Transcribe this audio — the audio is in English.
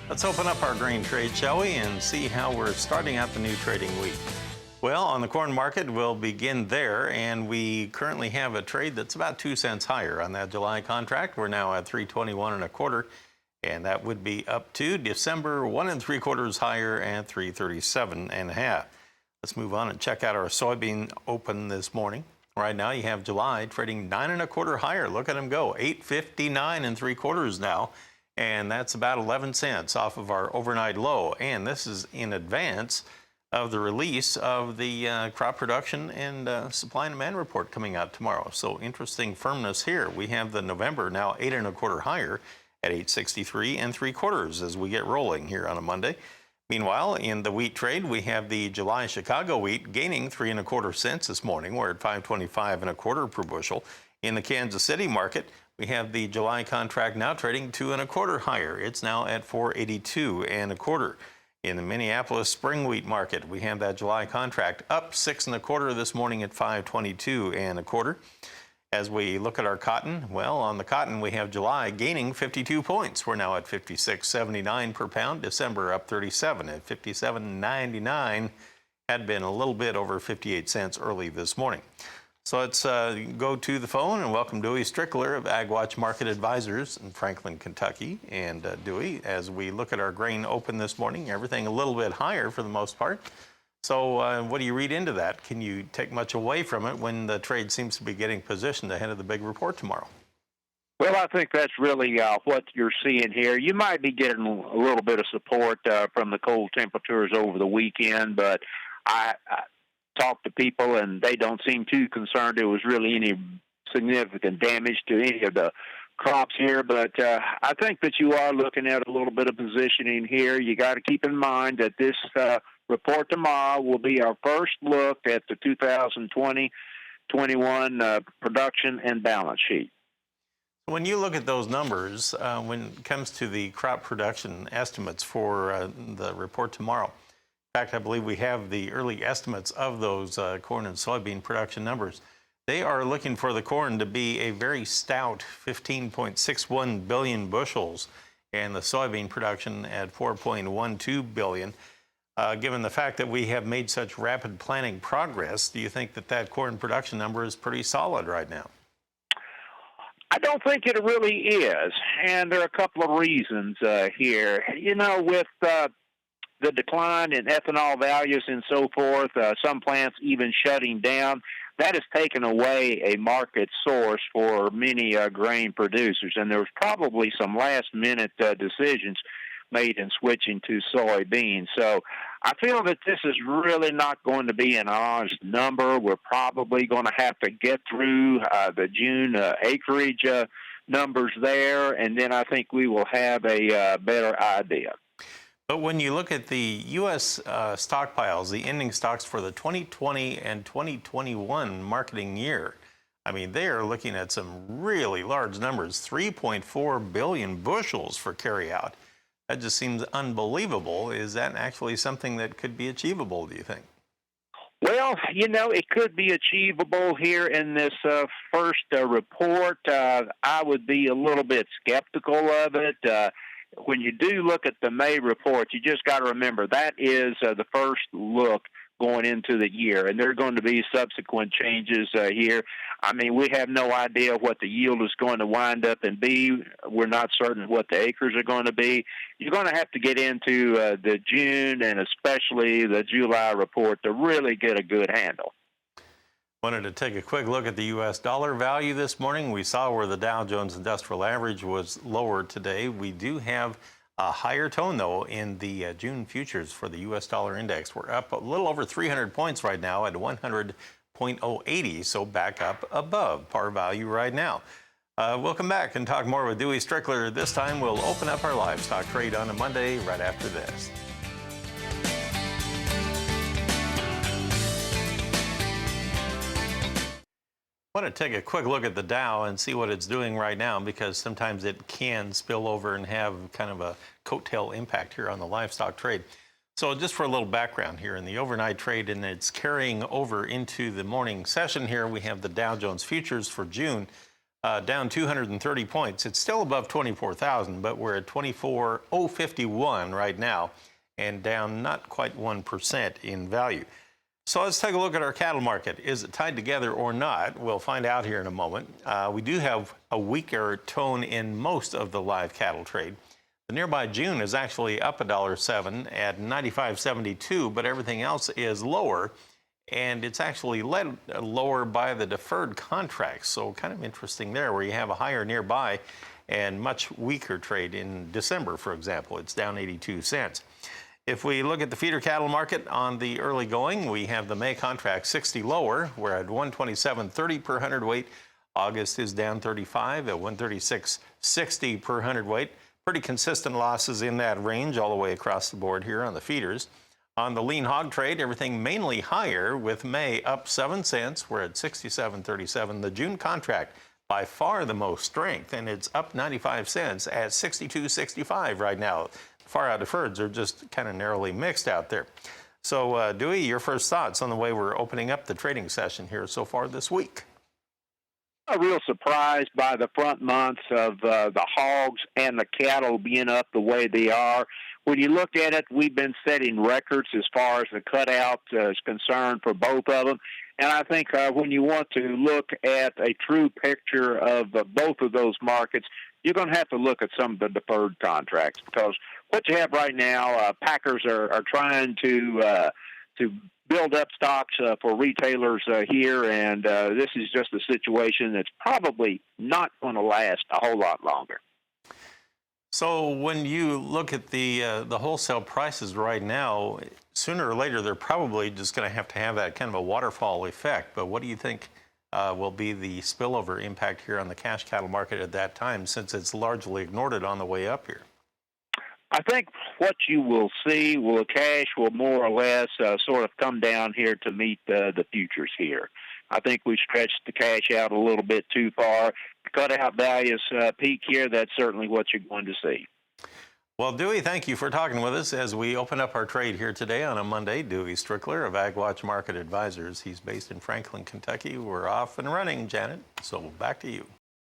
Let's open up our grain trade, shall we, and see how we're starting out the new trading week. Well, on the corn market, we'll begin there, and we currently have a trade that's about 2 cents higher on that July contract. We're now at 321 1/4, and that would be up to December 1 3/4 higher at 337 1/2. Let's move on and check out our soybean open this morning. Right now, you have July trading 9 1/4 higher. Look at them go, 859 3/4 now. And that's about 11 cents off of our overnight low. And this is in advance of the release of the crop production and supply and demand report coming out tomorrow. So interesting firmness here. We have the November now 8 1/4 higher at 863 3/4 as we get rolling here on a Monday. Meanwhile, in the wheat trade, we have the July Chicago wheat gaining 3 1/4 cents this morning. We're at 525 1/4 per bushel. In the Kansas City market, we have the July contract now trading 2 1/4 higher. It's now at 482 1/4. In the Minneapolis spring wheat market, we have that July contract up 6 1/4 this morning at 522 1/4. As we look at our cotton, well, on the cotton, we have July gaining 52 points. We're now at 56.79 per pound. December up 37 at 57.99. Had been a little bit over 58 cents early this morning. So let's go to the phone and welcome Dewey Strickler of AgWatch Market Advisors in Franklin, Kentucky. And Dewey, as we look at our grain open this morning, everything a little bit higher for the most part. So what do you read into that? Can you take much away from it when the trade seems to be getting positioned ahead of the big report tomorrow? Well, I think that's really what you're seeing here. You might be getting a little bit of support from the cold temperatures over the weekend, but I talk to people and they don't seem too concerned there was really any significant damage to any of the crops here. But I think that you are looking at a little bit of positioning here. You got to keep in mind that this report tomorrow will be our first look at the 2020-21 production and balance sheet. When you look at those numbers, when it comes to the crop production estimates for the report tomorrow, in fact, I believe we have the early estimates of those corn and soybean production numbers. They are looking for the corn to be a very stout 15.61 billion bushels and the soybean production at 4.12 billion. Given the fact that we have made such rapid planning progress, do you think that that corn production number is pretty solid right now? I don't think it really is, and there are a couple of reasons here. You know, with the decline in ethanol values and so forth, some plants even shutting down, that has taken away a market source for many grain producers. And there was probably some last-minute decisions made in switching to soybeans. So I feel that this is really not going to be an honest number. We're probably going to have to get through the June acreage numbers there, and then I think we will have a better idea. But when you look at the U.S. stockpiles, the ending stocks for the 2020 and 2021 marketing year, I mean, they are looking at some really large numbers, 3.4 billion bushels for carryout. That just seems unbelievable. Is that actually something that could be achievable, do you think? Well, you know, it could be achievable here in this first report. I would be a little bit skeptical of it. When you do look at the May report, you just got to remember that is the first look going into the year, and there are going to be subsequent changes here. I mean, we have no idea what the yield is going to wind up and be. We're not certain what the acres are going to be. You're going to have to get into the June and especially the July report to really get a good handle. Wanted to take a quick look at the U.S. dollar value this morning. We saw where the Dow Jones Industrial Average was lower today. We do have a higher tone, though, in the June futures for the U.S. dollar index. We're up a little over 300 points right now at 100.080, so back up above par value right now. We'll come back and talk more with Dewey Strickler. This time we'll open up our livestock trade on a Monday right after this. I want to take a quick look at the Dow and see what it's doing right now, because sometimes it can spill over and have kind of a coattail impact here on the livestock trade. So just for a little background here, in the overnight trade, and it's carrying over into the morning session here, we have the Dow Jones futures for June down 230 points. It's still above 24,000, but we're at 24,051 right now, and down not quite 1% in value. So let's take a look at our cattle market. Is it tied together or not? We'll find out here in a moment. We do have a weaker tone in most of the live cattle trade. The nearby June is actually up $1.07 at 95.72, but everything else is lower, and it's actually led lower by the deferred contracts. So kind of interesting there, where you have a higher nearby and much weaker trade in December, for example. It's down 82 cents. If we look at the feeder cattle market on the early going, we have the May contract 60 lower. We're at 127.30 per hundredweight. August is down 35 at 136.60 per hundredweight. Pretty consistent losses in that range all the way across the board here on the feeders. On the lean hog trade, everything mainly higher, with May up 7 cents. We're at 67.37. The June contract, by far the most strength, and it's up 95 cents at 62.65 right now. Far out deferreds are just kind of narrowly mixed out there. So, Dewey, your first thoughts on the way we're opening up the trading session here so far this week? I'm real surprised by the front months of the hogs and the cattle being up the way they are. When you look at it, we've been setting records as far as the cutout is concerned for both of them. And I think when you want to look at a true picture of both of those markets, you're going to have to look at some of the deferred contracts, because what you have right now, packers are trying to build up stocks for retailers here, and this is just a situation that's probably not going to last a whole lot longer. So when you look at the wholesale prices right now, sooner or later they're probably just going to have that kind of a waterfall effect. But what do you think will be the spillover impact here on the cash cattle market at that time, since it's largely ignored it on the way up here? I think what you will see will cash will more or less sort of come down here to meet the futures here. I think we stretched the cash out a little bit too far. Cutout values peak here. That's certainly what you're going to see. Well, Dewey, thank you for talking with us as we open up our trade here today on a Monday. Dewey Strickler of AgWatch Market Advisors. He's based in Franklin, Kentucky. We're off and running, Janet. So back to you.